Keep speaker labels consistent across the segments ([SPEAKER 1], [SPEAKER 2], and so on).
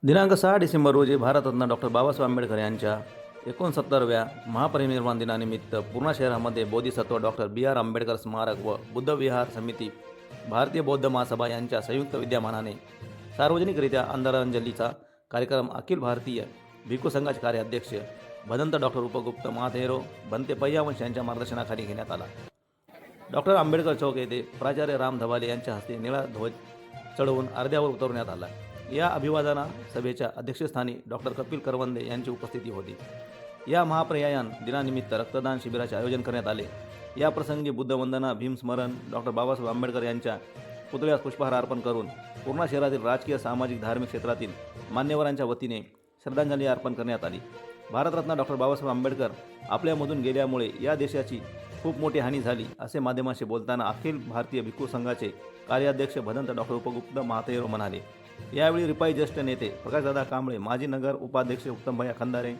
[SPEAKER 1] दिनांक 6 डिसेंबर रोजी भारतरत्न डॉक्टर बाबासाहेब आंबेडकर यांच्या 69व्या महापरिनिर्वाण दिनानिमित्त पूर्णा शहरामध्ये बोधिसत्व डॉक्टर B.R. आंबेडकर स्मारक व बुद्ध विहार समिती, भारतीय बौद्ध महासभा यांच्या संयुक्त विद्यमानाने सार्वजनिकरित्या आदरांजलीचा कार्यक्रम अखिल भारतीय भिक्खू संघाचे कार्याध्यक्ष भदंत डॉक्टर उपगुप्त महाथेरो बनते पय्यावंश यांच्या मार्गदर्शनाखाली घेण्यात आला। डॉक्टर आंबेडकर चौक येथे प्राचार्य राम धबाले यांच्या हस्ते निळा ध्वज चढवून अर्ध्यावर उतरवण्यात आला। या अभिवादना सभेच्या अध्यक्षस्थानी डॉक्टर कपिल करवंदे यांची उपस्थिती होती। या महाप्रयाण दिनानिमित्त रक्तदान शिबिराचे आयोजन करण्यात आले। या प्रसंगी बुद्धवंदना, भीमस्मरण, डॉक्टर बाबासाहेब आंबेडकर यांच्या पुतळ्यास पुष्पहार अर्पण करून पूर्णा शहरातील राजकीय, सामाजिक, धार्मिक क्षेत्रातील मान्यवरांच्या वतीने श्रद्धांजली अर्पण करण्यात आली। भारतरत्न डॉक्टर बाबासाहेब आंबेडकर आपल्यामधून गेल्यामुळे या देशाची खूप मोठी हानी झाली, असे माध्यमांशी बोलताना अखिल भारतीय भिक्खू संघाचे कार्याध्यक्ष भदंत डॉक्टर उपगुप्त महाथेरो म्हणाले। यावेळी रिपाई ज्येष्ठ नेते प्रकाशदादा कांबळे, माजी नगर उपाध्यक्ष उत्तमभैया खंदारे,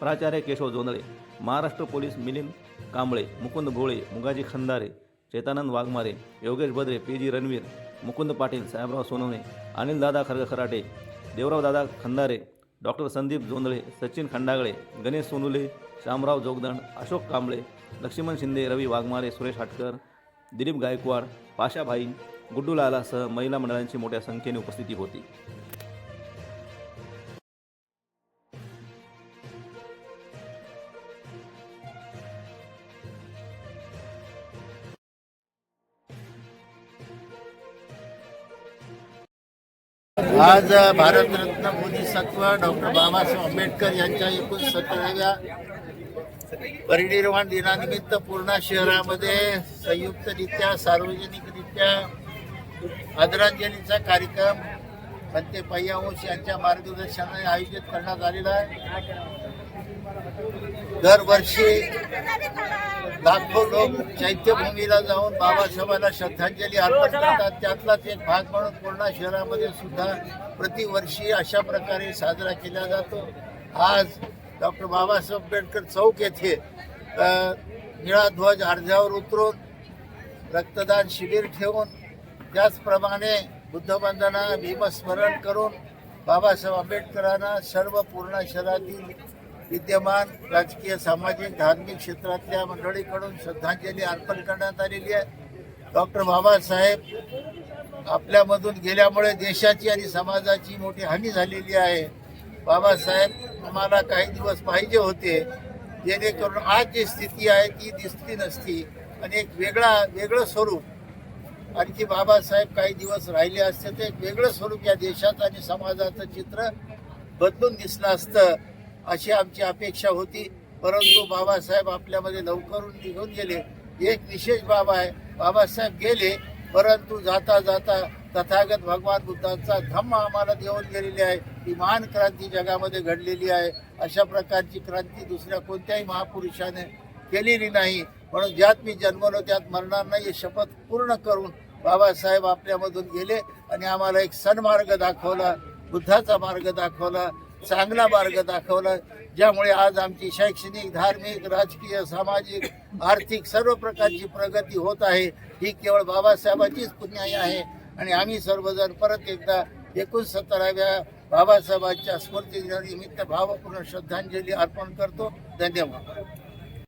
[SPEAKER 1] प्राचार्य केशव जोंधळे, महाराष्ट्र पोलीस मिलिंद कांबळे, मुकुंद भोळे, मुगाजी खंदारे, चेतानंद वाघमारे, योगेश भद्रे, PG रणवीर, मुकुंद पाटील, साहेबराव सोनवणे, अनिल दादा खरगखराटे, देवराव दादा खंदारे, डॉक्टर संदीप जोंधळे, सचिन खंडागळे, गणेश सोनुले, शामराव जोगदंड, अशोक कांबळे, लक्ष्मण शिंदे, रवी वाघमारे, सुरेश हाटकर, दिलीप गायकवाड, पाशाभाई, गुड्डू लालासह महिला मंडळांची मोठ्या संख्येने उपस्थिती होती।
[SPEAKER 2] आज भारतरत्न बोधिसत्व डॉक्टर बाबासाहेब आंबेडकर यांच्या 69व्या परिनिर्वाण दिनानिमित्त पूर्णा शहरामध्ये संयुक्तरित्या सार्वजनिकरित्या आदरांजलीचा कार्यक्रम बनते पय्यावंश यांच्या मार्गदर्शनाने आयोजित करण्यात आलेला आहे। दरवर्षी लाखो लोक चैत्यभूमीला जाऊन बाबासाहेबांना श्रद्धांजली अर्पण करतात। त्यातलाच एक भाग म्हणून पूर्णा शहरामध्ये सुद्धा प्रतिवर्षी अशा प्रकारे साजरा केला जातो। आज डॉक्टर बाबासाहेब आंबेडकर चौक येथे निळा ध्वज अर्ध्यावर उतरून रक्तदान शिबिर ठेवून, त्याचप्रमाणे बुद्धवंदना, भीमस्मरण करून बाबासाहेब आंबेडकरांना सर्व पूर्णा शहरातील विद्यमान राजकीय, सामाजिक, धार्मिक क्षेत्रातल्या मंडळीकडून श्रद्धांजली अर्पण करण्यात आलेली आहे। डॉक्टर बाबासाहेब आपल्यामधून गेल्यामुळे देशाची आणि समाजाची मोठी हानी झालेली आहे। बाबासाहेब आम्हाला काही दिवस पाहिजे होते, जेणेकरून आज जी स्थिती आहे ती दिसली नसती आणि एक वेगळं स्वरूप आणखी बाबासाहेब काही दिवस राहिले असते तर एक वेगळं स्वरूप या देशाचं आणि समाजाचं चित्र बदलून दिसलं असतं, अशी आमची अपेक्षा होती। परंतु बाबासाहेब आपल्यामध्ये लवकर निघून गेले। एक विशेष बाब आहे, बाबासाहेब गेले परंतु जाता जाता तथागत भगवान बुद्धांचा धम्म आम्हाला देऊन गेलेली आहे। ही महान क्रांती जगामध्ये घडलेली आहे। अशा प्रकारची क्रांती दुसऱ्या कोणत्याही महापुरुषाने केलेली नाही। म्हणून ज्यात मी जन्मलो त्यात मरणार नाही ही शपथ पूर्ण करून बाबासाहेब आपल्यामधून गेले आणि आम्हाला एक सन्मार्ग दाखवला, बुद्धाचा मार्ग दाखवला, चांगला मार्ग दाखवला, ज्यामुळे आज आमची शैक्षणिक, धार्मिक, राजकीय, सामाजिक, आर्थिक सर्व प्रकारची प्रगती होत आहे। ही केवळ बाबासाहेबांचीच पुण्याई आहे आणि आम्ही सर्वजण परत एकदा 69व्या बाबासाहेबांच्या स्मृतिदिनानिमित्त भावपूर्ण श्रद्धांजली अर्पण करतो। धन्यवाद।